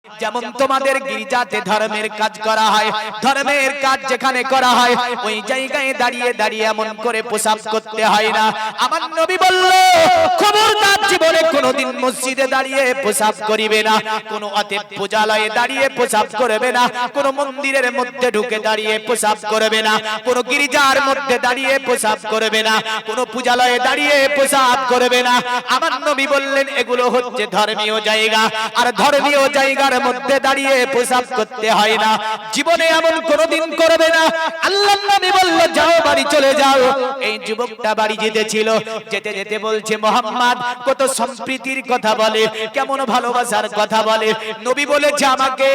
যেমন তোমাদের গির্জাতে ধর্মের কাজ করা হয়, ধর্মের কাজ যেখানে করা হয় ওই জায়গায় দাঁড়িয়ে দাঁড়িয়ে এমন করে প্রসাব করতে হয় না। আমার নবী বলল, খবরদার জীবনে কোনোদিন মসজিদে দাঁড়িয়ে প্রসাব করিবে না, কোন অতএব পূজালয়ে দাঁড়িয়ে প্রসাব করবে না, কোন মন্দিরের মধ্যে ঢুকে দাঁড়িয়ে প্রসাব করবে না, কোন গির্জার মধ্যে দাঁড়িয়ে প্রসাব করবে না, কোন পূজালয়ে দাঁড়িয়ে প্রসাব করবে না। আমার নবী বললেন এগুলো হচ্ছে ধর্মীয় জায়গা, আর ধর্মীয় জায়গার মধ্যে দাঁড়িয়ে প্রসাব করতে হয় না, জীবনে এমন কোনোদিন করবে না। আল্লাহর নবী বলল, যাও বাড়ি চলে যাও। এই যুবকটা বাড়ি যেতেছিল, যেতে যেতে বলছে, মোহাম্মদ কত সম্প্রীতির কথা বলে, কেমন ভালোবাসার কথা বলে। নবী বলেছে আমাকে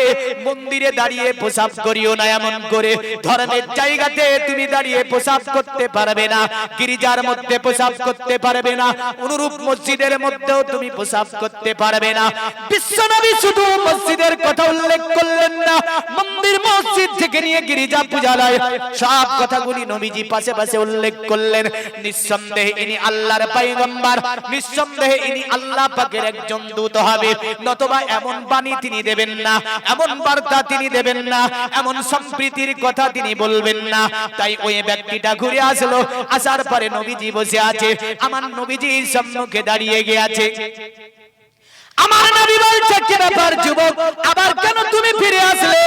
মন্দিরে দাঁড়িয়ে প্রসাব করিও না, এমন করে ধর্মের জায়গাতে তুমি দাঁড়িয়ে প্রসাব করতে পারবে না, গির্জার মধ্যে প্রসাব করতে পারবে না, অনুরূপ মসজিদের মধ্যেও তুমি প্রসাব করতে পারবে না। বিশ্বনবী শুধু মসজিদের কথা উল্লেখ করলেন না, মন্দির মসজিদ থেকে নিয়ে গির্জা পূজালয় সব কথাগুলি নবীজি পাশে পাশে উল্লেখ করলেন। নিঃসন্দেহে ইনি আল্লাহর পয়গম্বর, নিঃসন্দেহে ইনি আল্লাহ পাকের একজন দূত হবে, নতবা এমন বাণী তিনি দেবেন না, এমন বার্তা তিনি দেবেন না, এমন সম্প্রীতির কথা তিনি বলবেন না। তাই ওই ব্যক্তিটা ঘুরে আসলো, আসার পরে নবীজি বসে আছে, আমার নবীজির সম্মুখে দাঁড়িয়ে গিয়েছে। আমার নবী বলছে, কি ব্যাপার যুবক, আবার কেন তুমি ফিরে আসলে?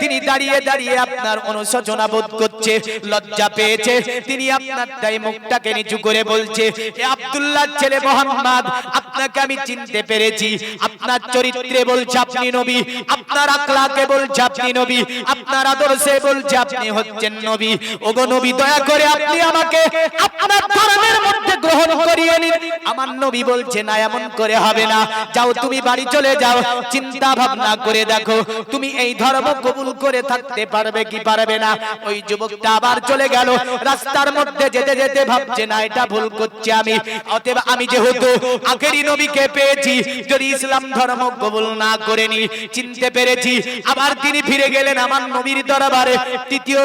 তিনি দাঁড়িয়ে দাঁড়িয়ে আপনার অনুশোচনা বোধ করছে, লজ্জা পেয়েছে, তিনি আপনার তাই মুখটাকে নিচু করে বলছে, এ আব্দুল্লাহর ছেলে মোহাম্মদ, আপনাকে আমি চিনতে পেরেছি, আপনার চরিত্রে বলছে আপনি নবী, আপনার আখলাকে বলছে আপনি নবী, আপনার আদর্শে বলছে আপনি হচ্ছেন নবী। ওগো নবী, দয়া করে আপনি আমাকে আপনার ধর্মের মধ্যে গ্রহণ করিয়ে নিন। আমার নবী বলছে, না, এমন করে হবে না, যাও তুমি বাড়ি চলে যাও, চিন্তা ভাবনা করে দেখো তুমি এই ধর্ম কবুল করে থাকতে পারবে কি পারবে না। ওই যুবকটা আবার চলে গেল, রাস্তার মধ্যে যেতে যেতে ভাবছে, না, এটা ভুল করছি আমি, অতএব আমি যেহেতু আখেরি নবীকে পেয়েছি, যদি ইসলাম ধর্ম কবুল না করে নি, চিনতে পেরেছি। আবার তিনি ফিরে গেলেন আমার নবীর দরবারে। তৃতীয়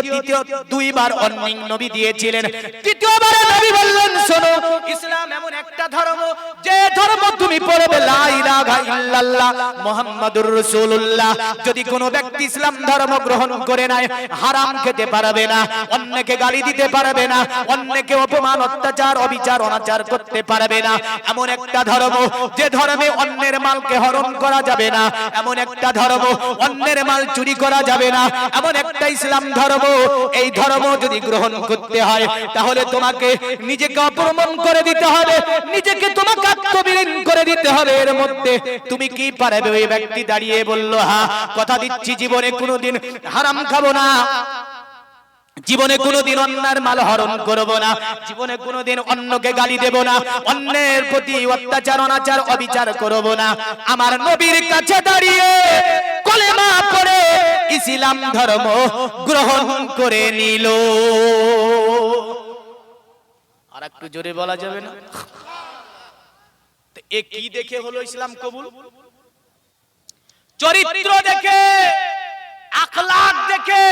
দুইবার অন্য নবী দিয়েছিলেন, তৃতীয়বারে নবী বললেন, শোনো, ইসলাম এমন একটা ধর্ম, যে ধর্ম তুমি পড়বে লা ইলাহা ইল্লাল্লাহ মুহাম্মাদুর রাসূলুল্লাহ, যদি কোনো ব্যক্তি ইসলাম ধর্ম গ্রহণ করে নাই, হারাম খেতে পারবে না, অন্যকে গালি দিতে পারবে না, অন্যকে অপমান অত্যাচার অবিচার অনাচার করতে পারবে না। এমন একটা ধর্ম, যে ধর্মে অন্যের মালকে হরণ করা যাবে না, এমন একটা ধর্ম, অন্যের মাল চুরি করা যাবে না, এমন একটা ইসলাম ধর্ম। এই ধর্ম যদি গ্রহণ করতে হয়, তাহলে তোমাকে নিজেকে অপমান করে দিতে হবে, নিজেকে তোমাকে আত্মবিলীন করে দিতে হবে। এর মধ্যে তুমি কি পারবে? ওই ব্যক্তি দাঁড়িয়ে বলল, হ্যাঁ, কথা দিচ্ছি জীবনে কোনোদিন হারাম খাবো না, জীবনে কোনোদিন অন্যের মাল হরণ করব না, জীবনে কোনোদিন অন্যকে গালি দেব না, অন্যের প্রতি অত্যাচার অনাচার অবিচার করব না। আমার নবীর কাছে দাঁড়িয়ে কলেমা পড়ে ইসলাম ধর্ম গ্রহণ করে নিল। আর একটু জোরে বলা যাবে না? এ কি দেখে হলো ইসলাম কবুল? চরিত্র দেখে, আখলাক দেখে,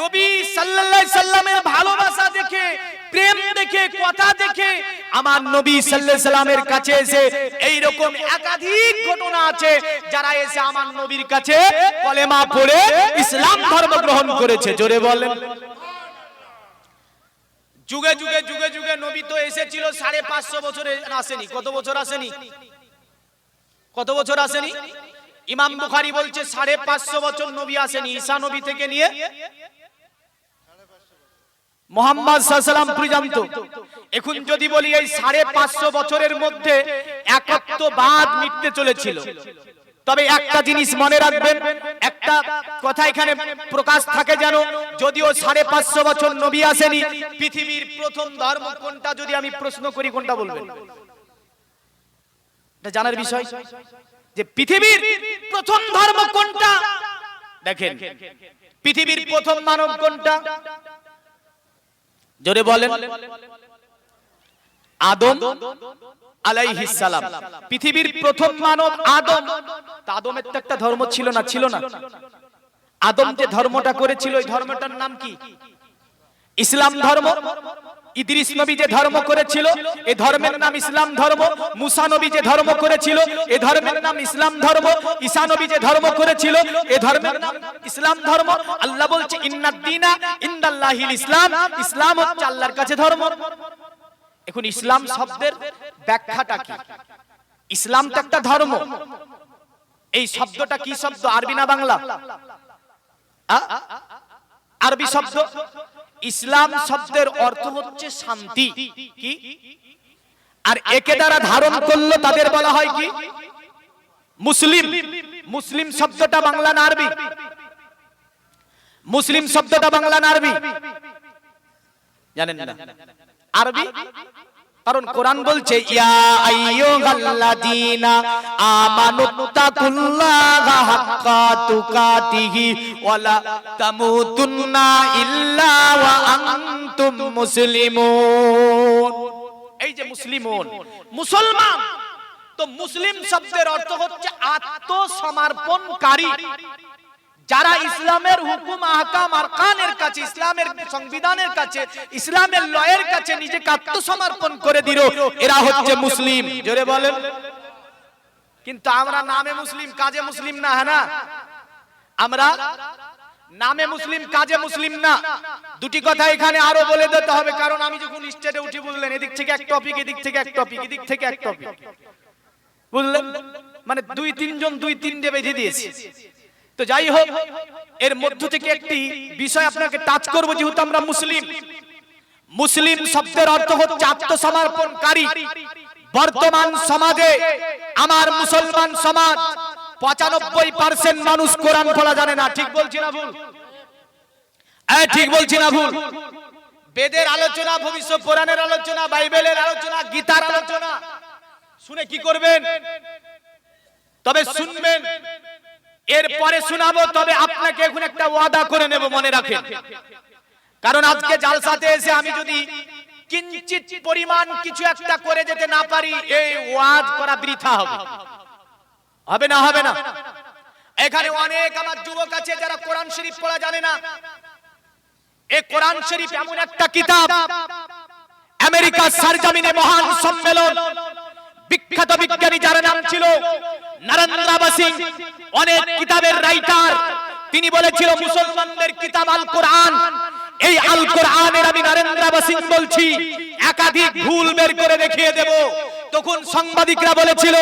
নবী সাল্লাল্লাহু আলাইহি সাল্লামের ভালোবাসা দেখে, প্রেম দেখে, কথা দেখে। আমার নবী সাল্লাল্লাহু আলাইহি সাল্লামের কাছে এসে এই রকম একাধিক ঘটনা আছে, যারা এসে আমার নবীর কাছে কলেমা পড়ে ইসলাম ধর্ম গ্রহণ করেছে। জোরে বলেন। যুগে যুগে যুগে যুগে নবী তো এসেছিল 550 বছরে, আসেনি। কত বছর আসেনি? কত বছর আসেনি? ইমাম বুখারী বলছে 550 বছর নবী আসেনি, ঈসা নবী থেকে নিয়ে মুহাম্মদ সাল্লাল্লাহু আলাইহি ওয়াসাল্লাম পর্যন্ত। এখন যদি বলি এই 550 বছরের মধ্যে একত্ববাদ মিটতে চলেছিল, তবে একটা জিনিস মনে রাখবেন, একটা কথা এখানে প্রকাশ থাকে যেন, যদিও 550 বছর নবী আসেনি, পৃথিবীর প্রথম ধর্ম কোনটা যদি আমি প্রশ্ন করি, কোনটা বলবেন? এটা জানার বিষয় যে পৃথিবীর প্রথম ধর্ম কোনটা। দেখেন, পৃথিবীর প্রথম মানব কোনটা? জোরে বলেন। আদম আলাইহিস সালাম। পৃথিবীর প্রথম মানব আদম। আদমের তো একটা ধর্ম ছিল না? ছিল না? আদম যে ধর্মটা করেছিল, ওই ধর্মটার নাম কি? ইসলাম ধর্ম। ইদ্রিস নবী যে ধর্ম করেছিল এই ধর্মের নাম ইসলাম ধর্ম। মুসা নবী যে ধর্ম করেছিল এই ধর্মের নাম ইসলাম ধর্ম। ঈসা নবী যে ধর্ম করেছিল এই ধর্মের নাম ইসলাম ধর্ম। আল্লাহ বলছে ইন্নাদ দীনা ইনদাল্লাহিল ইসলাম, ইসলাম হচ্ছে আল্লাহর কাছে ধর্ম। এখন ইসলাম শব্দের ব্যাখ্যাটা কি? ইসলাম তো একটা ধর্ম। এই শব্দটা কি শব্দ? আরবি না বাংলা? আরবি শব্দ। ইসলাম শব্দের অর্থ হচ্ছে শান্তি। কি? আর একে দ্বারা ধারণ করলো তাদের বলা হয় কি? মুসলিম। মুসলিম শব্দটা বাংলা না আরবি? মুসলিম শব্দটা বাংলা না আরবি? জানেন না? আরবি। কারণ কোরআন বলছে ইয়া আইয়ুহাল্লাযীনা আমানুত্তাকুল্লাহা হাক্কা তুকাতিহি ওয়া লা তামুতুন্না ইল্লা ওয়া আনতুম মুসলিমুন। এই যে মুসলিমুন, মুসলমান, তো মুসলিম শব্দের অর্থ হচ্ছে আত্মসমর্পণকারী, যারা ইসলামের হুকুম আহকাম আরকানের কাছে, ইসলামের সংবিধানের কাছে, ইসলামের লয়ের কাছে নিজেকে আত্মসমর্পণ করে দিল, এরা হচ্ছে মুসলিম। জোরে বলেন। কিন্তু আমরা নামে মুসলিম কাজে মুসলিম না, হ্যাঁ না? আমরা নামে মুসলিম কাজে মুসলিম না। দুটি কথা এখানে আরো বলে দিতে হবে, কারণ আমি যখন স্টেজে উঠি বুঝলেন এদিক থেকে এক টপিক, এদিক থেকে এক টপিক, এদিক থেকে এক টপিক, বুঝলেন? মানে দুই তিনজন দুই তিনটে বেঁধে দিয়েছি। তো যাই হোক, এর মধ্য থেকে একটি বিষয় আপনাকে টাচ করব। যেহেতু আমরা মুসলিম, মুসলিম শব্দের অর্থ হচ্ছে আত্মসমর্পণকারী। বর্তমান সমাজে আমার মুসলমান সমাজ 95% মানুষ কোরআন পড়া জানে না। ঠিক বলছি না ভুল? ঠিক বলছি না ভুল? বেদের আলোচনা, ভবিষ্যৎ পুরাণের আলোচনা, বাইবেলের আলোচনা, গীতার আলোচনা শুনে কি করবেন? তবে শুনবেন, এরপরে শোনাবো। তবে আপনাকে এখন একটা ওয়াদা করে নেব, মনে রাখেন। কারণ আজকে জালসাতে এসে আমি যদি কিঞ্চিত পরিমাণ কিছু একটা করে যেতে না পারি, এই ওয়াজ করা বৃথা হবে। হবে না? হবে না? এখানে অনেক আমার যুবক আছে যারা কোরআন শরীফ পড়া জানে না। এই কোরআন শরীফ এমন একটা কিতাব, আমেরিকার সরজমিনে মহান সম্মেলন, বিখ্যাত বিজ্ঞানী যার নাম ছিল নরেন্দ্র বসিং, অনেক কিতাবের রাইটার, তিনি বলেছিল মুসলমানদের কিতাব আল কোরআন। এই আল কোরআনের আমি নরেন্দ্র বসিং বলছি একাধিক ভুল বের করে দেখিয়ে দেব। তখন সাংবাদিকরা বলেছিল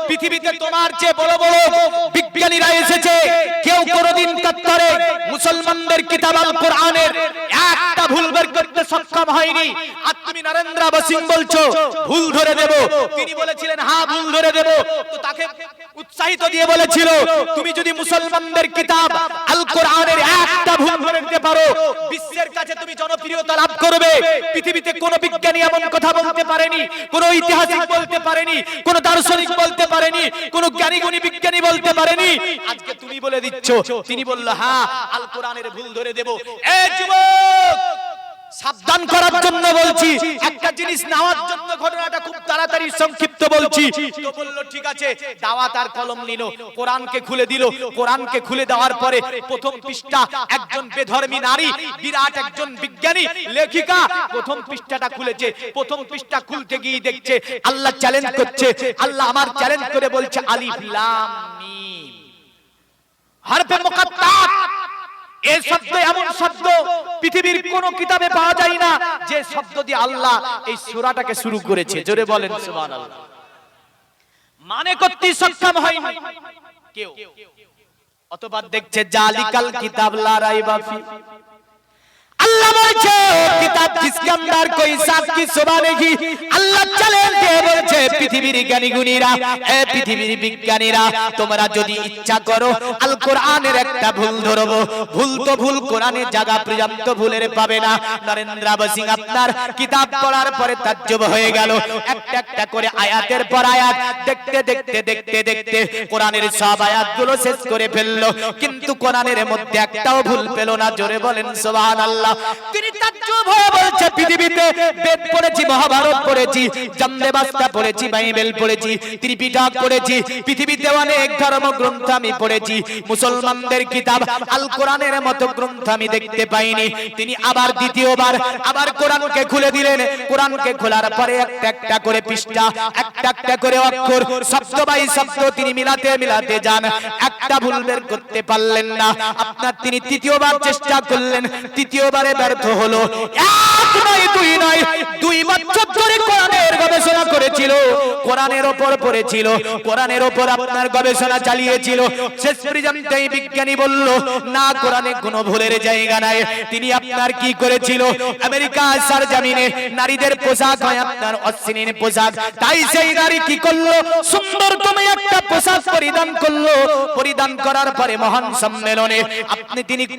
পৃথিবীতে তোমার চেয়ে বড় বড় বিজ্ঞানীরা এসেছে, কেউ কোনোদিন তত্ত্বরে মুসলমানদের কিতাব আল কোরআনের একটা ভুল বের করতে সক্ষম হয়নি। আর তুমি নরেন্দ্র বসিং বলছো ভুল ধরে দেব। তিনি বলেছিলেন হ্যাঁ ভুল ধরে দেব। তো তাকে উৎসাহিত দিয়ে বলেছিল তুমি যদি মুসলমানদের কিতাব আল কোরআনের একটা ভুল ধরে দিতে পারো, বিশ্বের কাছে তুমি জনপ্রিয়তা লাভ করবে। পৃথিবীতে কোন বিজ্ঞানী এমন কথা বলতে পারেনি, কোন ঐতিহাসিক বলতে পারেনি, কোন দার্শনিক বলতে পারেনি, কোন জ্ঞানীগুণী বিজ্ঞানী বলতে পারেনি। আজকে তুমি বলে দিচ্ছ। তিনি বলল হ্যাঁ আল কোরআনের ভুল ধরে দেব। এই যুবক, সাবধান করার জন্য বলছি, একটা জিনিস নেওয়ার জন্য ঘটনাটা খুব তাড়াতাড়ি সংক্ষিপ্ত বলছি। তো বলল ঠিক আছে, দাওয়াত আর কলম নিল, কোরআনকে খুলে দিল। কোরআনকে খুলে দেওয়ার পরে প্রথম পৃষ্ঠা, একজন বেধর্মী নারী, বিরাট একজন বিজ্ঞানী লেখিকা, প্রথম পৃষ্ঠাটা খুলেছে। প্রথম পৃষ্ঠা খুলতে গিয়ে দেখছে আল্লাহ চ্যালেঞ্জ করছে। আল্লাহ আমার চ্যালেঞ্জ করে বলছে আলিফ লাম মিম হরফে মুকাত্তাত। এই শব্দ এমন শব্দ পৃথিবীর কোন কিতাবে পাওয়া যায় না যে শব্দ দিয়ে আল্লাহ এই সূরাটাকে শুরু করেছে। জোরে বলেন সুবহানাল্লাহ। মানে করতে সক্ষম হয়নি কেউ। অতঃপর দেখছে জালিকাল কিতাব লা রাইবা ফি। আল্লাহ বলছে কিতাব जिसके अंदर कोई शक की शोभा नहीं। আল্লাহ চ্যালেঞ্জ দিয়ে বলছে পৃথিবীর জ্ঞানীগুণীরা, এই পৃথিবীর বিজ্ঞানীরা, তোমরা যদি ইচ্ছা করো আল কোরআনের একটা ভুল ধরবো। ভুল তো ভুল, কোরআনের জায়গা পর্যন্ত ভুলের পাবে না। নরেন্দ্র বসিং আপনার কিতাব পড়ার পরে তাজ্জব হয়ে গেল। একটা একটা করে আয়াতের পর আয়াত দেখতে দেখতে দেখতে দেখতে কোরআনের সব আয়াতগুলো শেষ করে ফেললো, কিন্তু কোরআনের মধ্যে একটাও ভুল পেল না। জোরে বলেন সুবহানাল্লাহ। তিনি তাজ্জুব হয়ে বলছে পৃথিবীতে বেদ পড়েছি, মহাভারত পড়েছি, জামদেবাস্তা পড়েছি, বাইবেল পড়েছি, ত্রিপিটক পড়েছি, পৃথিবীতে অনেক ধর্মগ্রন্থ আমি পড়েছি, মুসলমানদের কিতাব আল কোরআনের মতো গ্রন্থ আমি দেখতে পাইনি। তিনি আবার দ্বিতীয়বার আবার কোরআনকে খুলে দিলেন। কোরআনকে খোলার পরে একটা একটা করে পৃষ্ঠা, একটা একটা করে অক্ষর, শব্দ বাই শব্দ তিনি মিলাতে যান, একটা ভুল বের করতে পারলেন না। আপনার তিনি তৃতীয়বার চেষ্টা করলেন, তৃতীয়বারে ব্যর্থ হলো। এক নয়, দুই নয়, 2 বছর ধরে কোরআনের গবেষণা করেছিল, কোরআনের ওপর পড়েছিল, কোরআনের ওপর আপনার গবেষণা চালিয়েছিল। শেষ পর্যন্ত এই বিজ্ঞানী বলল না, কোরআনে কোনো ভুলের জায়গা নাই। তিনি আপনার কি করেছিল, আমেরিকা সরজমিনে নারীদের পোশাক হয় আপনার অশ্লীল পোশাক, তাই সেই নারী কি করলো, সুন্দরতম একটা পোশাক পরিধান করলো। পরিধান করার পরে মহান সম্মেলনে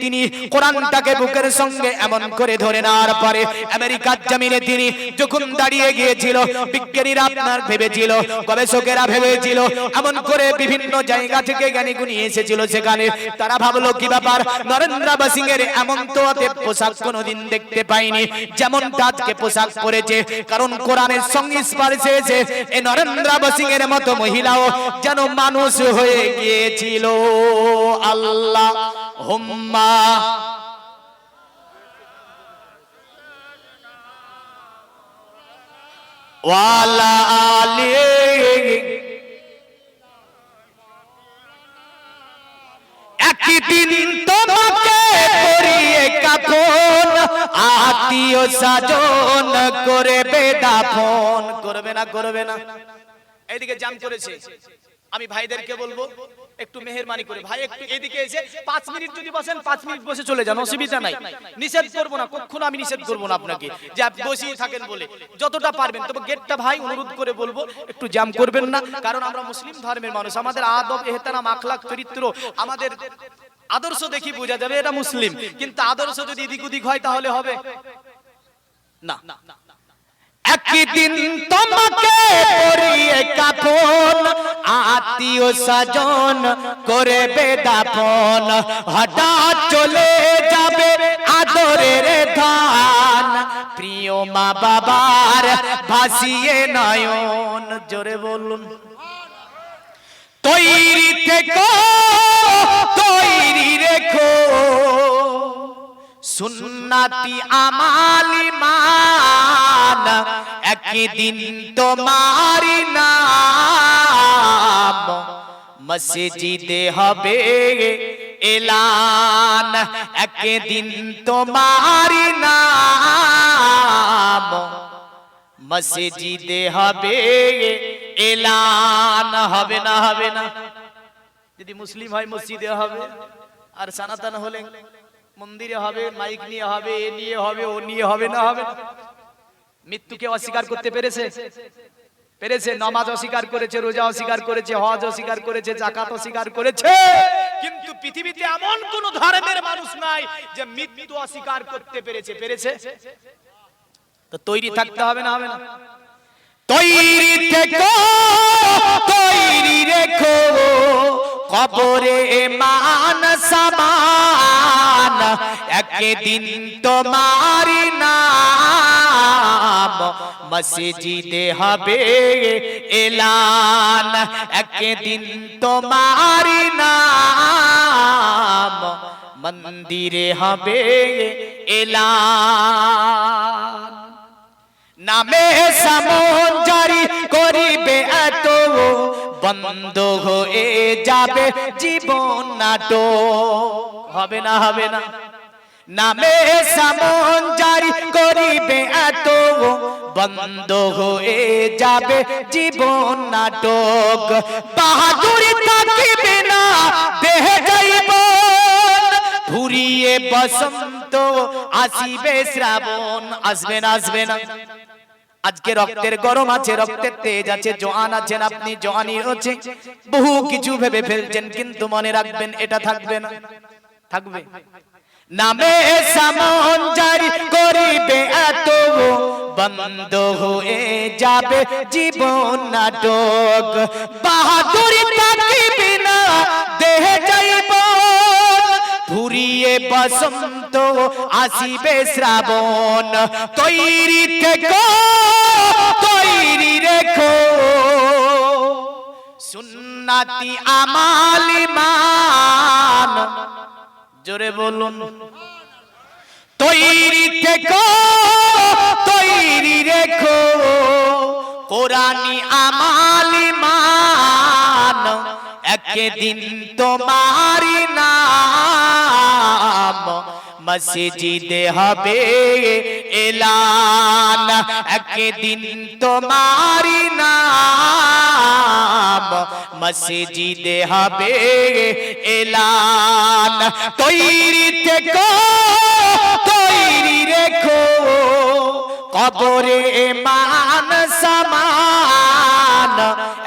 তিনি কোরআনটাকে বুকের সঙ্গে এমন করে ধরে নেওয়ার পরে আমেরিকার জমিনে তিনি যখন দাঁড়িয়ে গিয়েছিল, বিজ্ঞানীরা আপনার ভেবেছিল, গবেষকেরা ভেবেছিল, এমন করে বিভিন্ন জায়গা থেকে জ্ঞানী গুণী এসেছিল সেখানে। তারা ভাবলো কি ব্যাপার, নরেন্দ্র সিং এর এমন তো পোশাক কোনোদিন দেখতে পাইনি যেমনটা আজকে পোশাক পরেছে, কারণ কোরআনের সংস্পর্শে এসে এই নরেন্দ্র সিং এর মতো মহিলাও যেন মানুষ হয়ে গিয়েছিল। আল্লাহ হুম্মা ওয়ালা আলি একদিন তোমাকে পরিয়ে কাফন, আত্মীয় স্বজন করে বেদাফন। করবে না, করবে না। এইদিকে জাম করেছে, আমি ভাইদেরকে বলবো একটু মেহেরবানি করে, ভাই একটু এদিকে এসে 5 মিনিট যদি বসেন 5 মিনিট বসে চলে যান, অসুবিধা নাই। নিষেধ করবো না, কখনো আমি নিষেধ করবো না আপনাকে যে আপনি বসেই থাকেন বলে, যতটা পারবেন। তবে গেটটা ভাই অনুরোধ করে বলবো একটু জাম করবেন না, কারণ আমরা মুসলিম ধর্মের মানুষ, আমাদের আদব এহতেরাম আখলাক চরিত্র, আমাদের আদর্শ দেখি বোঝা যাবে এটা মুসলিম। কিন্তু আদর্শ যদি এদিক ওদিক হয় তাহলে হবে না। একদিন তোমাকে পরিয়ে কাফন, আত্মীয় স্বজন করে বেদাফন, হঠাৎ চলে যাবে আদরের ধান, প্রিয় মা বাবার ভাসিয়ে নয়ন। জোরে বলুন, তৈরি থেকো, তৈরি রেখো, সুন্নতি আমালি মান, একদিন তোমারি নাম মসজিদে হবে এলান, একদিন তোমারি নাম মসজিদে হবে এলান। হবে না, হবে না। যদি মুসলিম হয় মসজিদে হবে, আর সনাতন হলে মন্দিরে হবে, মাইক নিয়ে হবে, এ নিয়ে হবে, ও নিয়ে হবে না, হবে না। মৃত্যুকে অস্বীকার করতে পেরেছে? পেরেছে। নামাজ অস্বীকার করেছে, রোজা অস্বীকার করেছে, হজ অস্বীকার করেছে, যাকাত অস্বীকার করেছে, কিন্তু পৃথিবীতে এমন কোন ধর্মের মানুষ নাই যে মৃত্যু অস্বীকার করতে পেরেছে। পেরেছে? তো তৈরি থাকতে হবে না, হবে না? তৈরি থেকো, তৈরি রেখো, কবরে মান সামান, একদিন তোমারি নাম মসজিদে হবে এলান, একদিন তোমারি নাম মন্দিরে হবে এলান। নামে সামন জারি করিবে এত, বন্ধ হয়ে যাবে জীবন নাটক। হবে না, হবে না? নামে সামন জারি করিবে এত, বন্ধ হয়ে যাবে জীবন নাটক। বাহাদুরি থাকিবে না দেহে যাইব, ফুরিয়ে বসন্ত আসিবে শ্রাবণ। আসবে না, আসবে না? আজকে রক্তের গরম আছে, রক্তের তেজ আছে, জওয়ান আছেন আপনি, জওয়ানি আছে, বহু কিছু ভেবে ফেলছেন, কিন্তু মনে রাখবেন এটা থাকবে না। থাকবে। নামে সামন জারি করিবে এত, বন্ধ হয়ে যাবে জীবন নাটক। বাহাদুরি থাকিবে না দেহে যাইব, ফুরিয়ে গিয়ে বসন্ত আসিবে শ্রাবণ, তৈরি থেকো তৈরি রেখো সুন্নতি আমাল ইমান। জোরে বলুন, তৈরি থেকো তৈরি রেখো কোরআনি আমাল ইমান। একদিন তোমারি নাম মসজিদে হবে এলান, একদিন তোমারি নাম মসজিদে হবে এলান। তৈরি থেকো তৈরি রেখো কবরে মান সমান,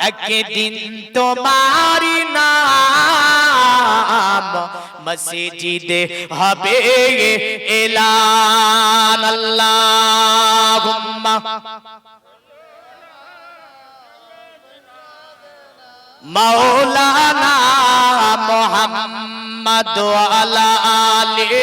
একদিন তোমারি নাম মসজিদে হবে এলান। আল্লাহুম্মা মাওলানা মুহাম্মদ ওয়া আলা আলিহি।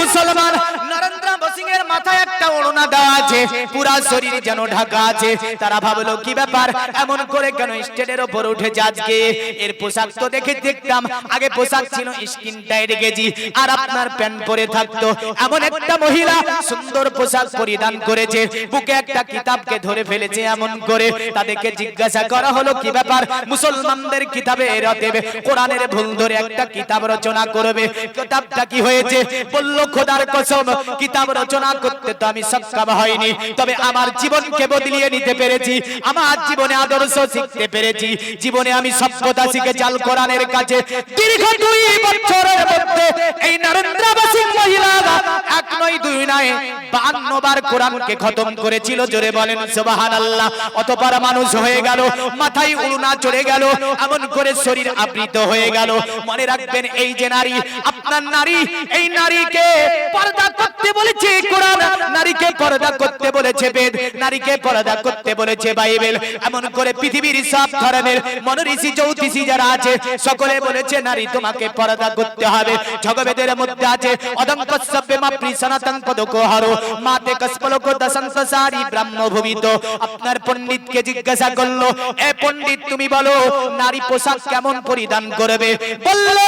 মুসলমান নরেন্দ্র সিং এর মাথায় একটা ওড়না দেওয়া আছে, পুরা শরীর যেন ঢাকা আছে। তারা ভাবলো কি ব্যাপার, এমন করে কেন স্টেজের উপর উঠেছে আজকে? এর পোশাক তো দেখে দেখতাম আগে পোশাক ছিল স্কিন টাইট গেজি আর আপনার প্যান্ট পরে থাকতো। এমন একটা মহিলা সুন্দর পোশাক পরিধান করেছে, বুকে একটা কিতাবকে ধরে ফেলেছে এমন করে। তাদেরকে জিজ্ঞাসা করা হলো কি ব্যাপার? মুসলমানদের কিতাবে রতেবে কোরআনের ভুল ধরে একটা কিতাব রচনা করবে, কিতাবটা কি হয়েছে? বলল খোদার কসম কিতাব রচনা করতে তো আমি সক্ষম হইনি, তবে আমার জীবনকে বদলিয়ে নিতে পেরেছি, আমার জীবনে আদর্শ শিখতে পেরেছি, জীবনে আমি সভ্যতা শিখেছি আল কোরআনের কাছে। দীর্ঘ 2 বছরের মধ্যে এই নরেন্দ্রবাসী মহিলা এক নয় দুই নয় 52 বার কোরআনকে খতম করেছিল। জোরে বলেন সুবহানাল্লাহ। অতঃপর মানুষ হয়ে গেল, মাথায় উড়না চড়ে গেল, এমন করে শরীর আবৃত হয়ে গেল। মনে রাখবেন এই যে নারী, আপনার নারী, এই নারীকে পর্দা করতে বলেছে কোরআন, নারীকে পর্দা করতে বলেছে বেদ, নারীকে পর্দা করতে বলেছে বাইবেল। এমন করে পৃথিবীর সব ধরনের মনোঋষি জ্যোতিষী যারা আছে সকলে বলেছে নারী তোমাকে পর্দা করতে হবে। জগবেদের মধ্যে আছে অদঙ্কসব্যে মাপ্রি সনাতন পদকোহারো মাতে কস্পলক দশন্তসারি ব্রহ্মভূমিত। আপনার পণ্ডিতকে জিজ্ঞাসা করলো, এ পণ্ডিত তুমি বলো নারী পোশাক কেমন পরিধান করবে? বললো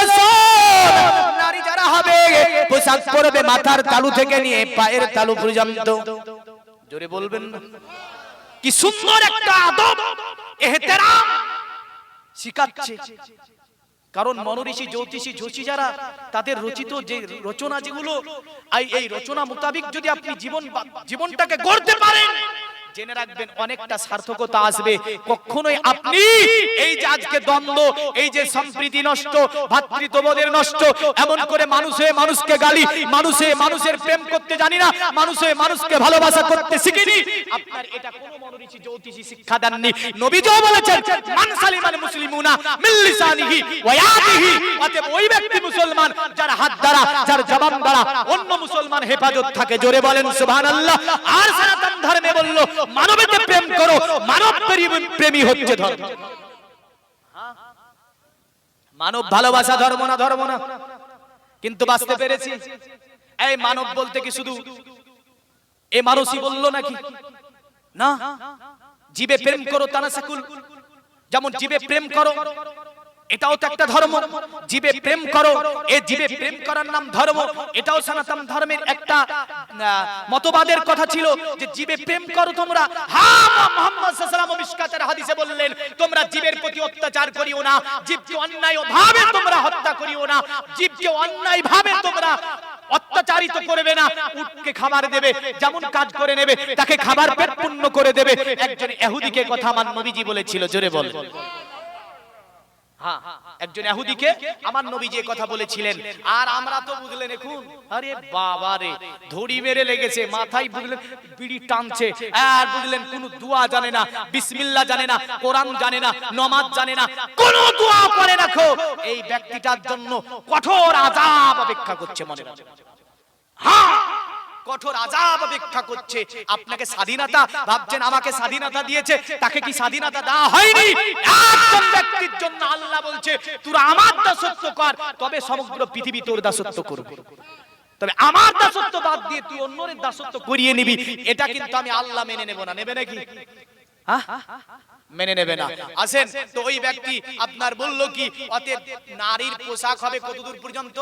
নারী যারা হবে পোশাক পরবে মাথার তালু থেকে নিয়ে পায়ের তালু পর্যন্ত। জোরে বলবেন না? কি সুন্দর একটা আদব ইহতিরাম শিখাচ্ছে। কারণ মনোঋষি জ্যোতিষী যোশী যারা তাদের রচিত যে রচনা যেগুলো, এই রচনা মোতাবেক যদি আপনি জীবনটাকে গড়তে পারেন, জেনে রাখবেন অনেকটা সার্থকতা আসবে। কখনোই আপনি এই যে আজকে দ্বন্দ্ব, এই যে সম্প্রীতি নষ্ট, ভাতৃত্ববোধের নষ্ট, এমন করে মানুষে মানুষকে গালি, মানুষে মানুষের প্রেম করতে জানি না, মানুষে মানুষকে ভালোবাসা করতে শিখিনি, আপনার এটা কোনো মনোঋষি জ্যোতিষী শিক্ষা দেননি। নবীও বলেছেন মান সালিমাল মুসলিমুনা মিন লিসানিহি ওয়া ইয়াদিহি, অতএব ওই ব্যক্তি মুসলমান যার হাত দ্বারা, যার জবান দ্বারা অন্য মুসলমান হেফাজত থাকে। জোরে বলেন সুবহানাল্লাহ। আর সনাতন ধর্মে বলল মানবকে প্রেম করো, মানব প্রেমী হচ্ছে ধর্ম। মানব ভালোবাসা ধর্ম না, ধর্ম না। কিন্তু বাঁচতে পেরেছি। এই মানব বলতে কি শুধু এ মানুষই বললো নাকি? না, জীবে প্রেম করো তানাসাকুল, যেমন জীবে প্রেম করো এটাও তো একটা ধর্ম। জীবে প্রেম করো, এই জীবে প্রেম করার নাম ধর্ম। এটাও সনাতন ধর্মের একটা মতবাদের কথা ছিল যে জীবে প্রেম করো তোমরা। হ্যাঁ, মুহাম্মদ সাল্লাল্লাহু আলাইহি ওয়াসাল্লাম মিশকাতের হাদিসে বললেন তোমরা জীবের প্রতি অত্যাচার করিও না, জীবকে অন্যায় ভাবে তোমরা হত্যা করিও না, জীবকে অন্যায় ভাবে তোমরা অত্যাচারিত করবে না। উটকে খাবার দেবে, যেমন কাজ করে নেবে, তাকে খাবার পেট পূর্ণ করে দেবে। একজন ইহুদিকে কথা আমার নবীজি বলেছিল। জোরে বল। হ্যাঁ, একজন ইহুদিকে আমার নবীজি কথা বলেছিলেন। আর আমরা তো বুঝলেন এখন, আরে বাবা রে, ধড়ি মেরে লেগেছে মাথায়, বুঝলেন বিড়ি টানছে, আর বুঝলেন কোন দোয়া জানে না, বিসমিল্লাহ জানে না, কোরআন জানে না, নামাজ জানে না, কোন দোয়া করে রাখো। এই ব্যক্তিটার জন্য কঠোর আযাব অপেক্ষা করছে মনে রাখো। হ্যাঁ, কঠোর আযাব অপেক্ষা করছে। আপনাকে স্বাধীনতা ভাবছেন আমাকে স্বাধীনতা দিয়েছে, তাকে কি স্বাধীনতা দেওয়া হয়নি? একজন ব্যক্তির জন্য আল্লাহ বলছে তোরা আমার দাসত্ব কর, তবে সমগ্র পৃথিবী তোর দাসত্ব করবে। তবে আমার দাসত্ব বাদ দিয়ে তুই অন্যের দাসত্ব করিয়ে নিবি, এটা কিন্তু আমি আল্লাহ মেনে নেব না। নেবে নাকি? মেনে নেবে না। আসেন তো ওই ব্যক্তি আপনার বলল কি অতএব নারীর পোশাক হবে কতদূর পর্যন্ত?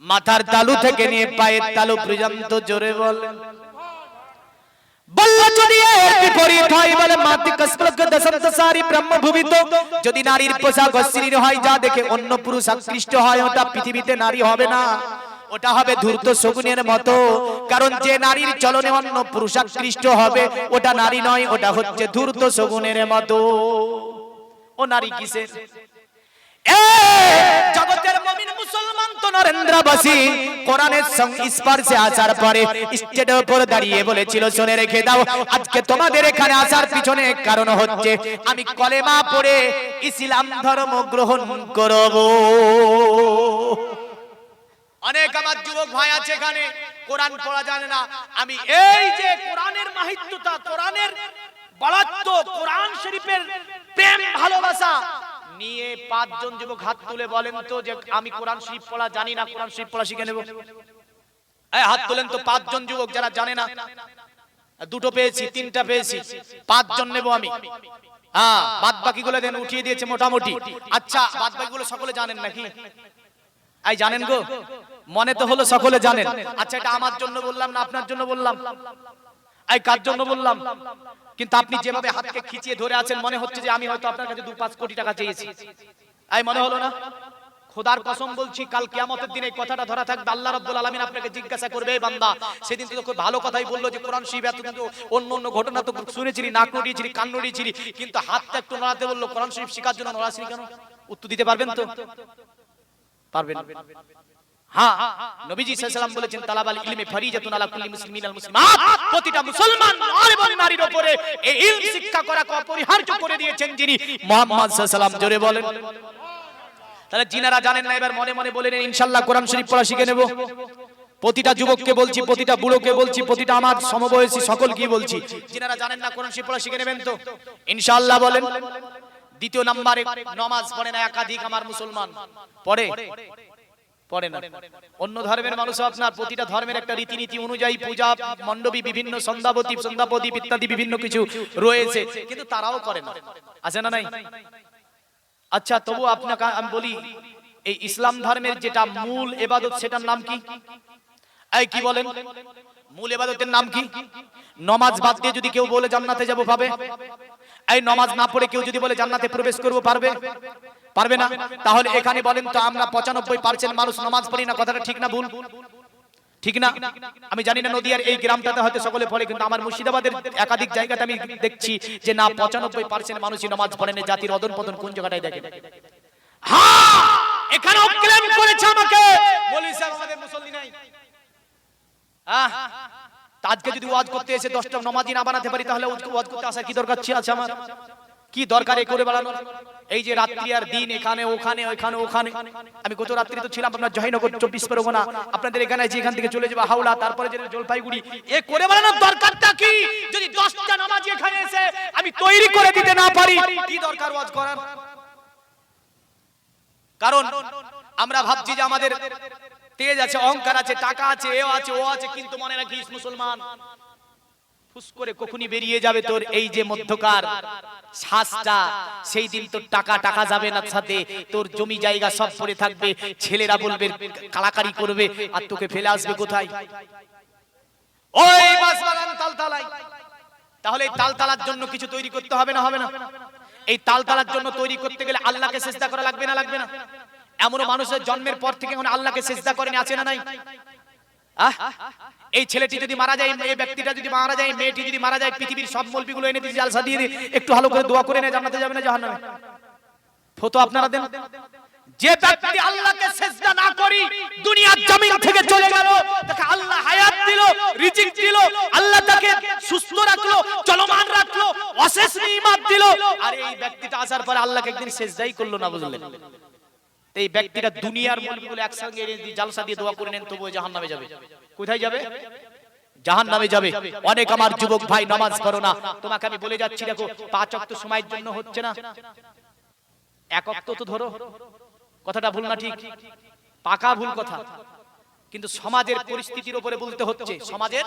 মাথার তালু থেকে নিয়ে পায়ের তালু পর্যন্ত। জোরে বলেন। বলল যদি এর বিপরীত হয় বলে মাতি কসলক দশন্ত সারি ব্রহ্মভূমিত, যদি নারীর পোশাক অশ্লীল হয় যা দেখে অন্য পুরুষ আকৃষ্ট হয়, ওটা পৃথিবীতে নারী হবে না, ওটা হবে ধূর্ত শকুনের মতো। কারণ যে নারীর চলনে অন্য পুরুষ আকৃষ্ট হবে ওটা নারী নয়, ওটা হচ্ছে ধূর্ত শকুনের মতো। ও নারী কিসের? জগতের মুমিন মুসলমান তো নরেন্দ্রবাসী কোরআনের সংস্পর্শে আসার পরে স্টেজের উপর দাঁড়িয়ে বলেছিল শুনে রেখে দাও, আজকে তোমাদের এখানে আসার পিছনে কারণ হচ্ছে আমি কলেমা পড়ে ইসলাম ধর্ম গ্রহণ করব। অনেক আমার যুবক ভাই আছে এখানে কোরআন পড়া জানে না। আমি এই যে কোরআনের মাহিত্যতা, কোরআনের বলাত্ব, কোরআন শরীফের প্রেম ভালোবাসা নিয়ে 5 জন যুবক হাত তুলে বলেন তো যে আমি কোরআন শরীফ পড়া জানি না, কোরআন শরীফ পড়া শিখে নেব। এই হাত তোলেন তো 5 জন যুবক যারা জানে না। 2টো পেয়েছি, 3টা পেয়েছি, 5 জন নেব আমি। হ্যাঁ, বাদ বাকিগুলো দেন উঠিয়ে দিয়েছে মোটামুটি। আচ্ছা, বাদ বাকিগুলো সকলে জানেন নাকি? এই জানেন গো? মনে তো হলো সকলে জানেন। আচ্ছা, এটা আমার জন্য বললাম না আপনার জন্য বললাম? এই কার জন্য বললাম? কিন্তু আপনি যেভাবে হাতকে খিচিয়ে ধরে আছেন মনে হচ্ছে যে আমি হয়তো আপনার কাছে 2-5 কোটি টাকা চেয়েছি। এই মনে হলো না? খোদার কসম বলছি কাল কিয়ামতের দিনে এই কথাটা ধরা থাকবে, আল্লাহ রাব্বুল আলামিন আপনাকে জিজ্ঞাসা করবে এই বান্দা সেদিন তো খুব ভালো কথাই বললো যে কোরআন শরীফ এত কিন্তু অন্য অন্য ঘটনা তো শুনেছিলি, নাক নড়িয়েছিলি, কান নড়িয়েছিলি, কিন্তু হাতটা একটু নড়াতে বললো কোরআন শরীফ শেখার জন্য নড়াছিলি কেন? উত্তর দিতে পারবেন তো? পারবেন? হ্যাঁ, নবীজি সাল্লাল্লাহু আলাইহি ওয়াসাল্লাম বলেছেন তালাবাল ইলমি ফরিজাতুন আলা কুল্লি মুসলিমিন আল মুসলিমাত, প্রতিটা মুসলমান নর এবং নারীর উপরে এই ইলম শিক্ষা করাকে অপরিহার্য করে দিয়েছেন যিনি মুহাম্মদ সাল্লাল্লাহু আলাইহি ওয়াসাল্লাম। জোরে বলেন। তাহলে যিনারা জানেন না এবার মনে মনে বলে নেন ইনশাআল্লাহ কোরআন শরীফ পড়া শিখে নেব। প্রতিটা যুবককে বলছি, প্রতিটা বুড়োকে বলছি, প্রতিটা আমার সমবয়সী সকলকে বলছি, যিনারা জানেন না কোরআন শরীফ পড়া শিখে নেবেন তো ইনশাআল্লাহ বলেন। দ্বিতীয় নম্বরে নামাজ পড়ে না একাধিক আমার মুসলমান পড়ে পড়ে না। অন্য ধর্মের মানুষ আপনার প্রতিটা ধর্মের একটা রীতিনীতি অনুযায়ী পূজা মণ্ডপী, বিভিন্ন সন্ধ্যাপতি ইত্যাদি বিভিন্ন কিছু রয়েছে, কিন্তু তারাও করে না। আছে না নাই? আচ্ছা, তবু আপনাকে আমি বলি এই ইসলাম ধর্মের যেটা মূল ইবাদত সেটার নাম কি? এই কি বলেন? মূল ইবাদতের নাম কি? নামাজ বাদ দিয়ে যদি কেউ বলে জান্নাতে যাব পাবে? এই নামাজ না পড়ে কেউ যদি বলে জান্নাতে প্রবেশ করব পারবে? পারবে না। তাহলে এখানে বলেন তো আমরা 95% মানুষ নামাজ পড়ি না, কথাটা ঠিক না ভুল? ঠিক না? আমি জানি না নদিয়ার এই গ্রামটাতে হয়তো সকলে পড়ে, কিন্তু আমার মুর্শিদাবাদের একাধিক জায়গাতে আমি দেখছি যে না 95% মানুষই নামাজ পড়ে না। জাতির অদন পতন কোন জায়গাটায় দেখেন? হ্যাঁ, এখানেও ক্লেম করেছে আমাকে বলি স্যার আমাদের মুসল্লি নাই। আজকে যদি ওয়াজ করতে এসে 10টা নামাজি না বানাতে পারি তাহলে ওয়াজ করতে আসার কি দরকার আছে আমার? কি দরকার এই করে বেড়ানোর? এই যে রাত্রি আর দিন এখানে ওখানে ওখানে ওখানে। আমি গত রাত্রি তো ছিলাম আপনার জয়নগর 24 পরগনা, আপনাদের এখানে যে এখান থেকে চলে যাবো হাওড়া, তারপরে যে জলপাইগুড়ি। এ করে বেড়ানোর দরকারটা কি? যদি 10টা নামাজি এখানে এসে আমি তৈরি করে দিতে না পারি কি দরকার ওয়াজ করার? কারণ আমরা ভাবছি যে আমাদের তেজ আছে, অহংকার আছে, টাকা আছে, এ আছে ও আছে, কিন্তু মনে রাখিস মুসলমান ফুস করে কখনই বেরিয়ে যাবে তোর এই যে মধ্যকার শ্বাসটা, সেই দিন তোর টাকা টাকা যাবে না, সাথে তোর জমি জায়গা সব পড়ে থাকবে, ছেলেরা বলবে কালাকারি করবে, আর তোকে ফেলে আসবে কোথায়? ওই বাসবাগান তালতলায়। তাহলে এই তালতলার জন্য কিছু তৈরি করতে হবে না? হবে না? এই তালতলার জন্য তৈরি করতে গেলে আল্লাহকে সিজদা করা লাগবে না? লাগবে না? এমন মানুষের জন্মের পর থেকে এখন আল্লাহকে সিজদা করেনি, আছে না নাই? এই ছেলেটি যদি মারা যায়, এই ব্যক্তিটা যদি মারা যায়, মেয়েটি যদি মারা যায়, পৃথিবীর সব মলবিগুলো এনে দিয়ে জালসা দিয়ে একটু ভালো করে দোয়া করে নেয়, জান্নাতে যাবে না জাহান্নামে? ফতো আপনারা দেন। যে ব্যক্তি আল্লাহকে সিজদা না করি দুনিয়ার জমিন থেকে চলে গেল, তাকে আল্লাহ হায়াত দিল, রিজিক দিল, আল্লাহ তাকে সুস্থ রাখলো, চলমান রাখলো, অশেষ নিয়ামত দিল, আর এই ব্যক্তিটা আসার পরে আল্লাহকে একদিন সিজদাই করলো না, বুঝলেন? এই ব্যক্তিটা দুনিয়ার মলবিগুলো একসঙ্গে এনে দিয়ে জালসা দিয়ে দোয়া করে নেন তবুও জাহান্নামে যাবে। কোথায় যাবে? জাহান্নামে যাবে। অনেক আমার যুবক ভাই নামাজ পড়ো না, তোমাকে আমি বলে যাচ্ছি দেখো 5 ওয়াক্ত সময়ের জন্য হচ্ছে না, 1 ওয়াক্ত তো ধরো। কথাটা ভুল না ঠিক? পাকা ভুল কথা, কিন্তু সমাজের পরিস্থিতির উপরে বলতে হচ্ছে, সমাজের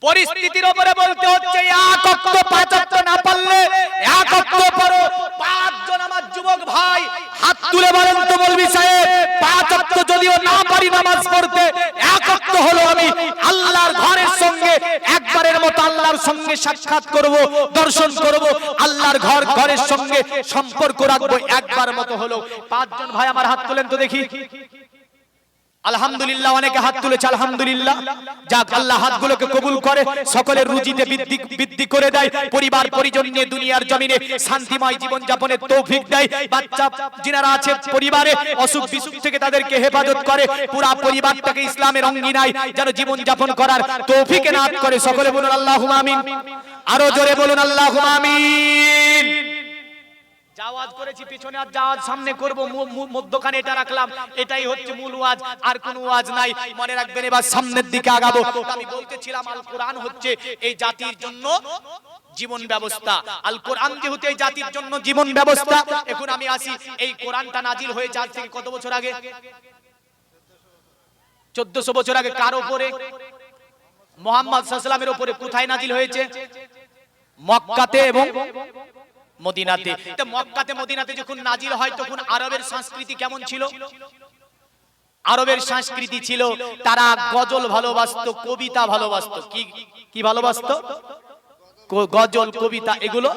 পরিস্থিতির উপরে বলতে হচ্ছে। 1 ওয়াক্ত 5 ওয়াক্ত না পারলে 1 ওয়াক্ত পড়ো। 5 জন আমার যুবক ভাই হাত তুলে বলেন তো মৌলভী সাহেব, 5 ওয়াক্ত যদিও না পারি নামাজ পড়তে, 1 ওয়াক্ত হলো আমি আল্লাহর ঘরের সঙ্গে একবারের মতো আল্লাহর সঙ্গে সাক্ষাৎ করব, দর্শন করব, আল্লাহর ঘরের সঙ্গে সম্পর্ক রাখবো, একবার মতো হলো। 5 জন ভাই আমার হাত তোলেন তো দেখি। আলহামদুলিল্লাহ, অনেকে হাত তুলেছে, আলহামদুলিল্লাহ। যাক, আল্লাহ হাতগুলোকে কবুল করে, সকলের রুজিতে বৃদ্ধি করে দেয়, পরিবার পরিজন নিয়ে দুনিয়ার জমিনে শান্তিময় জীবন যাপনের তৌফিক দেয়। বাচ্চা যিনারা আছে পরিবারে অসুখ বিসুখ থেকে তাদেরকে হেফাজত করে, পুরো পরিবারটাকে ইসলামের অঙ্গীনায় যেন জীবন যাপন করার তৌফিক এনায়েত করে। সকলে বলুন আল্লাহুম্মা আমিন। আরো জোরে বলুন আল্লাহুম্মা আমিন। জাওয়াজ করেছি পিছনে, আর জাওয়াজ সামনে করব, মধ্যখানে এটা রাখলাম, এটাই হচ্ছে মূল ওয়াজ, আর কোনো ওয়াজ নাই। মনে রাখবেন, এবার সামনের দিকে আগাবো। আমি বলতেছিলাম আল কোরআন হচ্ছে এই জাতির জন্য জীবন ব্যবস্থা। আল কোরআন যেহেতু এই জাতির জন্য জীবন ব্যবস্থা, এখন আমি আসি, এই কোরআনটা নাজিল হয়েছে আজ থেকে কত বছর আগে? 1400 বছর আগে। কার উপরে? মুহাম্মদ সাল্লাল্লাহু আলাইহি ওয়াসাল্লামের উপরে। কোথায় নাজিল হয়েছে? মক্কাতে এবং মদিনাতে। তো মক্কাতে মদিনাতে যখন নাজিল হয়, তখন আরবের সংস্কৃতি কেমন ছিল? আরবের সংস্কৃতি ছিল তারা গজল ভালোবাসতো, কবিতা ভালোবাসতো। কি ভালোবাসতো? গজল, কবিতা, এগুলো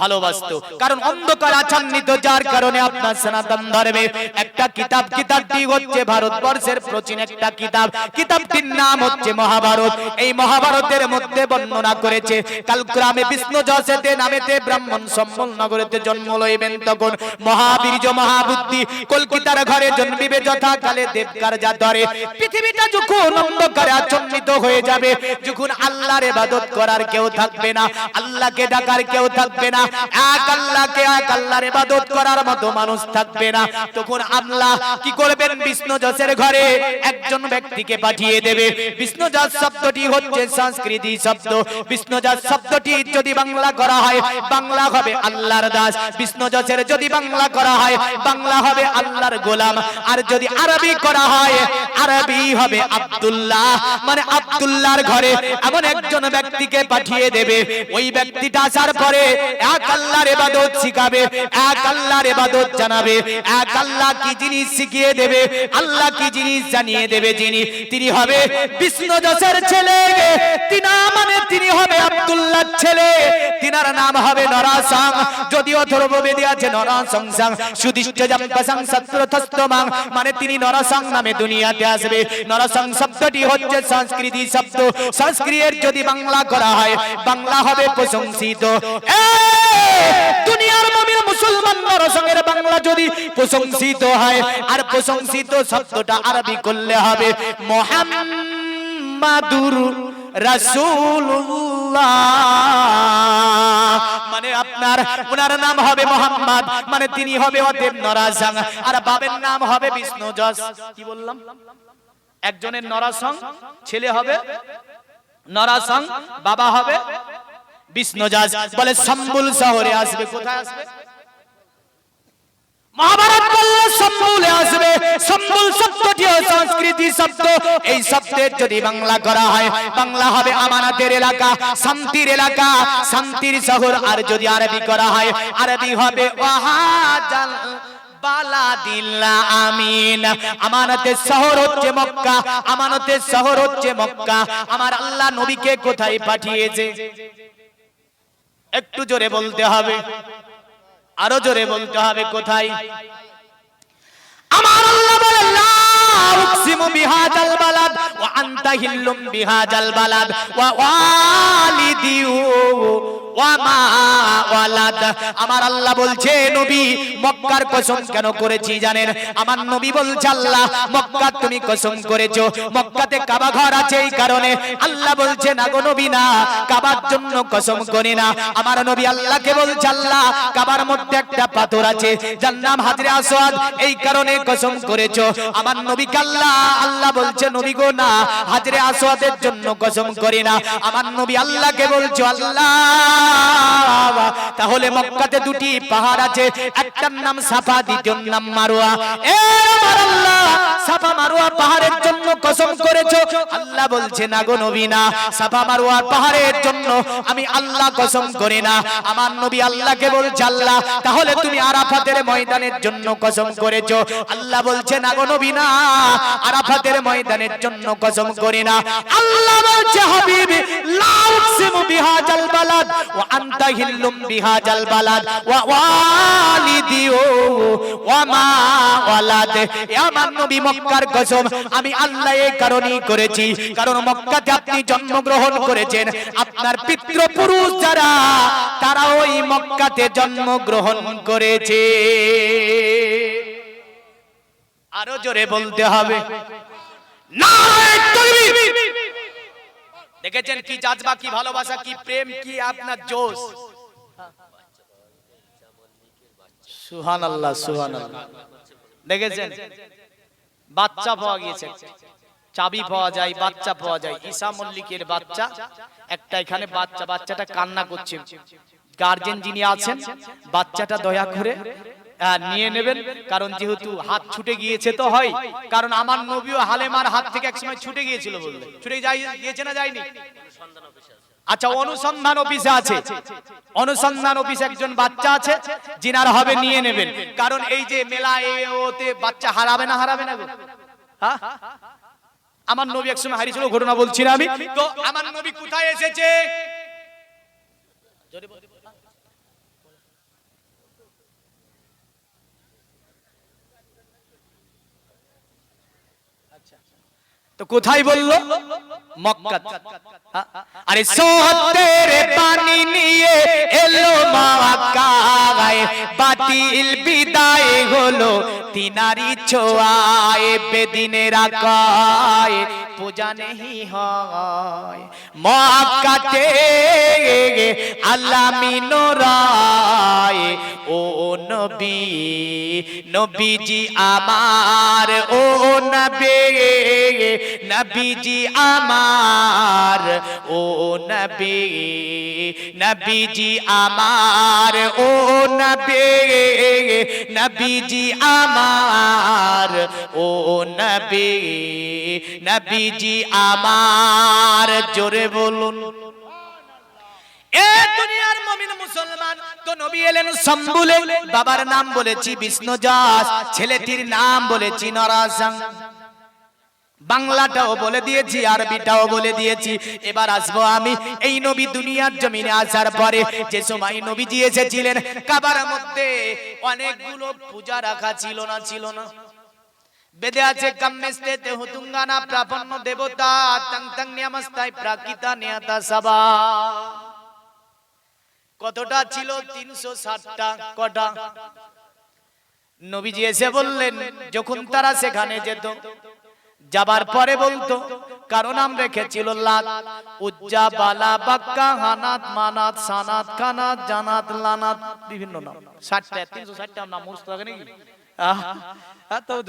ভালোবাসতো। কারণ অন্ধকার আচ্ছন্নিত, যার কারণে আপনার সনাতন ধর্মের একটা কিতাব, কিতাবটি হচ্ছে ভারতবর্ষের প্রাচীন একটা কিতাব, কিতাবটির নাম হচ্ছে মহাভারত। এই মহাভারতের মধ্যে বর্ণনা করেছে কালক্রমে বিষ্ণু যশেতে নামেতে ব্রাহ্মণ সম্বল নগরেতে জন্ম লইবেন, তখন মহাবীর্য মহাবুদ্ধি কলকিতার ঘরে জন্মিবে যথাকালে দেবকার জাতরে। পৃথিবীটা যখন অন্ধকারে আচ্ছন্নিত হয়ে যাবে, যখন আল্লাহর ইবাদত করার কেউ থাকবে না, আল্লাহকে ডাকার কেউ থাকবে না, এক আল্লাহর ইবাদত করার মতো মানুষ থাকবে না, তখন আল্লাহ কি করবেন? বিষ্ণু যশের ঘরে একজন ব্যক্তিকে পাঠিয়ে দেবে। বিষ্ণু যশ শব্দটি হচ্ছে সংস্কৃতি শব্দ। বিষ্ণু যশ শব্দটি যদি বাংলা করা হয়, বাংলা হবে আল্লাহর দাস। বিষ্ণু যশের যদি বাংলা করা হয়, বাংলা হবে আল্লাহর গোলাম। আর যদি আরবি করা হয়, আরবি হবে আব্দুল্লাহ, মানে আব্দুল্লাহর ঘরে এমন একজন ব্যক্তিকে পাঠিয়ে দেবে। ওই ব্যক্তিটা আসার পরে এক আল্লাহর ইবাদত শিখাবে, এক আল্লাহর ইবাদত জানাবে, এক আল্লাহ কি জিনিস শিখিয়ে দেবে, আল্লাহ কি জিনিস জানিয়ে দেবে। তিনি হবে বিষ্ণু যশের ছেলে, তিনি হবে আব্দুল্লাহর ছেলে, তিনার নাম হবে নরাসং। যদিও অথর্ববেদে আছে নরাসং সাং সুদিষ্ট জাম্পাসং সত্রথস্তমাং, মানে তিনি নরাসং নামে দুনিয়াতে আসবে। নরাসং শব্দটি হচ্ছে সংস্কৃতি শব্দ। সংস্কৃতের যদি বাংলা করা হয়, বাংলা হবে প্রশংসিত। দুনিয়ার মুমিন মুসলমান নরসংয়ের বাংলা যদি প্রশংসিত হয়, আর প্রশংসিত শব্দটা আরবি করলে হবে মুহাম্মাদুর রাসূলুল্লাহ, মানে আপনার ওনার নাম হবে মোহাম্মদ, মানে তিনি হবে অতএব নরাসং, আর বাবার নাম হবে বিষ্ণু যশ। কি বললাম? একজনের নরাসং ছেলে হবে নরাসং, বাবা হবে বিষ্ণু যশ। বলে সম্বুল শহরে আসবে। কোথায় আসবে? মহাভারত বললে সম্বুলে আসবে। সম্বুল শব্দটিও সংস্কৃতি শব্দ। এই শব্দের যদি বাংলা করা হয়, বাংলা হবে আমানতের এলাকা, শান্তির এলাকা, শান্তির শহর। আর যদি আরবি করা হয়, আরবি হবে ওয়াহাজাল বালাদিল্লাহ আমিন। আমানতের শহর হচ্ছে মক্কা, আমানতের শহর হচ্ছে মক্কা। আমার আল্লাহ নবীকে কোথায় পাঠিয়েছে? একটু জোরে বলতে হবে, আরো জোরে বলতে হবে। কোথায়? আমার আল্লাহ বলেন লা উকসিমু বিহাযাল বালাদ ওয়া আনতা হিল্লুম বিহাযাল বালাদ ওয়া ওয়ালিদি ওয়া মা ওয়ালাদ। আমার আল্লাহ বলছে নবী মক্কার কসম কেন করেছি জানেন? আমার নবী বলছে আল্লাহ মক্কা তুমি কসম করেছো, মক্কাতে কাবা ঘর আছে এই কারণে। আল্লাহ বলছে না গো নবী না, কাবার জন্য কসম করি না। আমার নবী আল্লাহকে বলছে আল্লাহ কাবার মধ্যে একটা পাথর আছে যার নাম হাজরে আসওয়াদ, এই কারণে কসম করেছো। আমার নবীকে আল্লাহ বলছে নবী গো না, হাজরে আসওয়াদের জন্য কসম করি না। আমার নবী আল্লাহকে বলছো আল্লাহ তাহলে মক্কাতে দুটি পাহাড় আছে, একটার নাম সাফা, দ্বিতীয়র নাম মারওয়া। এ আমার আল্লাহ সাফা মারওয়া পাহাড়ের জন্য কসম করেছো? আল্লাহ বলছে না গো নবী না, সাফা মারওয়া পাহাড়ের জন্য আমি আল্লাহ কসম করি না। আমার নবী আল্লাহকে বলছে আল্লাহ তাহলে তুমি আরাফাতের ময়দানের জন্য কসম করেছো? আল্লাহ বলছে না গো নবী না, আরাফাতের ময়দানের জন্য কসম করি না। আল্লাহ বলছে হাবিবি লা উকসিমু বিহাজাল বালাদ ওয়া আনতা হিল্লুম বিহাজাল বালাদ ওয়া ওয়ালিদি ওয়া মা ওয়ালাদ। এ আমার নবী মক্কার কসম আমি আল্লাহ এই কারণেই করেছি কারণ মক্কাতে আপনি জন্মগ্রহণ করেছেন, আপনার পিতৃপুরুষ যারা তারা ওই মক্কাতে জন্মগ্রহণ করেছে। আরো জোরে বলতে হবে নারে তাকবীর। দেখেছেন কি জাজবা, কি ভালোবাসা, কি প্রেম, কি আপনার জোশ। সুবহানাল্লাহ সুবহানাল্লাহ। দেখেছেন বাচ্চা পাওয়া গিয়েছে, চাবি পাওয়া যায়, বাচ্চা পাওয়া যায়। ঈসা মল্লিকের বাচ্চা একটা, এখানে বাচ্চাটা কান্না করছে। গার্জেন যিনি আছেন বাচ্চাটা দয়া করে নিয়ে নেবেন, কারণ যেহেতু হাত ছুটে গিয়েছে তো হয়, কারণ আমার নবীও হালেমার হাত থেকে একসময় ছুটে গিয়েছিল, বললে ছুটে গিয়েছে না যায়নি? আচ্ছা অনুসন্ধান অফিসে আছে, অনুসন্ধান অফিসে একজন বাচ্চা আছে যিনার হবে নিয়ে নেবেন, কারণ এই যে মেলা ওতে বাচ্চা হারাবে না, হারাবে না গো। হ্যাঁ আমার নবী একসময় হারিয়েছিল, ঘটনা বলছি না আমি। তো আমার নবী কোথায় এসেছে? তো কোথায় বললো? মক্কা। আরে সত্যের পানি নিয়ে এলো মক্কায়, বাতিল বিদায় হলো তিনারি ছোঁয়ায়, বেদিনের আকায় পূজা নেহি হয় মক্কাতে আলামিনোরায়। ও নবী নবীজি আমার, ও নবী নবীজি আমার, ও নবী নবীজি আমার, ও নবী নবীজি আমার, ও নবী নবীজি আমার। জোরে বলুন। এ দুনিয়ার মুমিন মুসলমান তো নবী এলেন সম্বুলে, বাবার নাম বলেছি বিষ্ণুজাস, ছেলেটির নাম বলেছি নরাসাং। বাংলাটাও বলে দিয়েছি, আরবিটাও বলে দিয়েছি। এবার আসবো আমি এই নবী দুনিয়ার জমিনে আসার পরে যে সময় নবীজি এসেছিলেন, কাবার মধ্যে অনেকগুলো পূজা রাখা ছিল না? ছিল না? বেদে আছে কাম্মেস্তেতে হুতুঙ্গানা প্রাপন্ন দেবতা তং তং নিয়ামস্তাই প্রাকিতা নিয়াতা সবা। কতটা ছিল? 360টা। কটা? নবীজি এসে বললেন যখন তারা সেখানে যেত, যাবার পরে বলতো কারো নাম রেখেছিল লাত, উজ্জা, বালা, বাক্কা, হানাত, মানাত, সানাত, কানাত, জানাত, লানাত, বিভিন্ন নাম। 60টা 360টা নাম মুখস্থ থাকে নাকি? তো